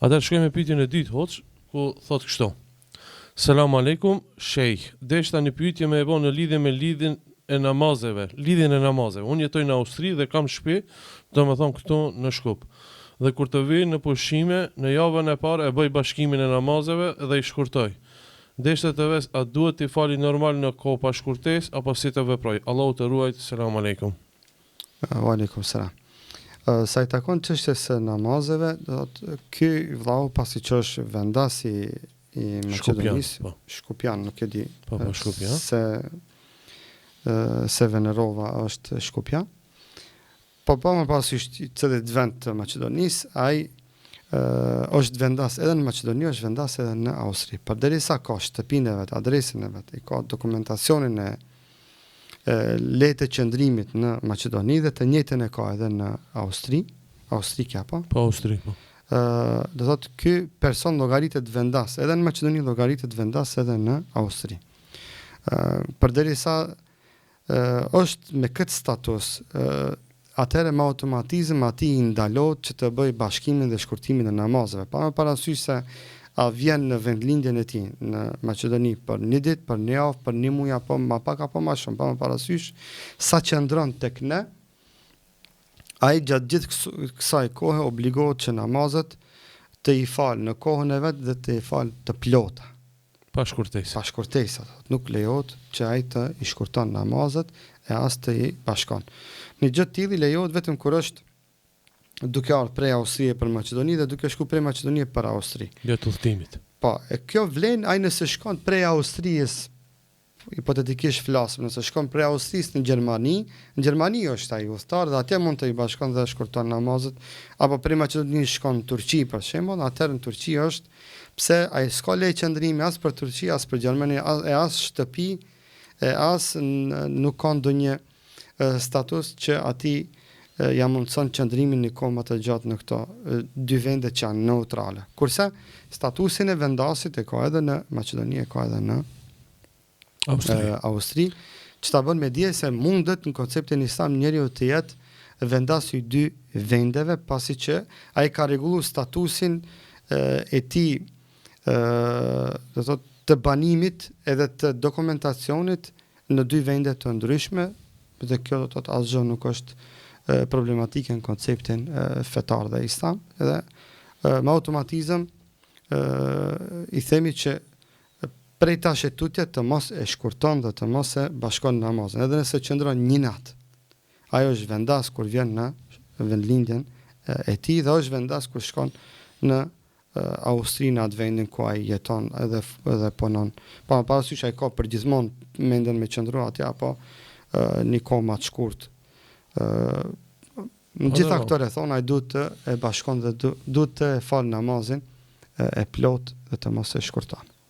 Atëherë shkojmë me pyetjen e dytë, hoc, ku thotë kështu. Selam aleikum, shejh. Deshta një pyetje më e bën në lidhje me lidhjen e namazeve. Unë jetoj në Austri dhe kam shtëpi, domethënë këtu në Shkup. Dhe kur të vi në pushime, në javën e parë e bëj bashkimin e namazeve dhe i shkurtoj. Deshta të ves, a duhet të fali normal në kohë pa shkurtesë apo si të veproj? Allahu të ruaj. Selam aleikum. Wa aleikum selam. Sa i takon çështjes së namazeve, do të ky vllau pasi që është vendasi i Maqedonisë, Shkupian, nuk e di. Po, Shkupian. Se Venerova është Shkupian. Po më parasysh cilët vend të Maqedonisë, ai është vendas edhe në Maqedoni, është vendas edhe në Austri. Përderisa ka shtëpinë e vet, adresën e vet, i ka dokumentacionin e letë qëndrimit në Maqedoni dhe të njëjtën e ka edhe në Austri, Austrikja po. Po Austri po. Do thotë ky person llogaritet vendas edhe në Maqedoni, llogaritet vendas edhe në Austri. Përderisa është me këtë status, atëherë me automatizëm atij i ndalohet që të bëj bashkimin dhe shkurtimin e namazeve. Pa më parasysh se a vjen në vendlindjen e tij në Maqedoni për një ditë, për një javë, për një muaj apo më pak apo më shumë, pa më parasysh sa qëndron tek ne, ai gjatë gjithë kësaj kohe obligohet që namazet të i falë në kohën e vet dhe të i falë të plota. Pa shkurtesë. Pa shkurtesë, nuk lejohet që ai të i shkurton namazet e as të i bashkon. Një gjë të tillë lejohet vetëm kur është duke ardhur prej Austrie për Maqedoni dhe duke shkuar prej Maqedonie për Austri. Gjatë udhëtimit. Po, e kjo vlen ai nëse shkon prej Austrisë, hipotetikisht flasim, nëse shkon prej Austrisë në Gjermani është ai udhëtar dhe atje mund të i bashkon dhe shkurton namazet, apo prej Maqedonisë shkon në Turqi për shembull, atëherë në Turqi është pse ai s'ka leje qëndrimi as për Turqi, as për Gjermani, as shtëpi, as nuk ka ndonjë status që atij ja mundson qëndrimin në kohë më të gjatë në këto dy vende që janë neutrale. Kurse statusin e vendasit e ka edhe në Maqedoni, e ka edhe në Austri, që ta bën me dije se mundet në konceptin islam njeriu të jetë vendas i dy vendeve, pasi që ai ka rregulluar statusin e tij do thotë të banimit edhe të dokumentacionit në dy vende të ndryshme, dhe kjo do thotë asgjë nuk është problematike në konceptin fetar dhe islam, edhe me automatizëm i themi që prej tash e tutje të mos e shkurton dhe të mos e bashkon namazin, edhe nëse qëndron një natë. Ajo është vendas kur vjen në vendlindjen e tij dhe është vendas kur shkon në Austri, në atë vendin ku ai jeton edhe punon. Pa parasysh ai ka përgjithmonë mendjen me qëndru atje apo një kohë më të shkurtë. Në gjitha këto rrethona ai duhet të e bashkon dhe duhet të fal namazin e plot dhe të mos e shkurton.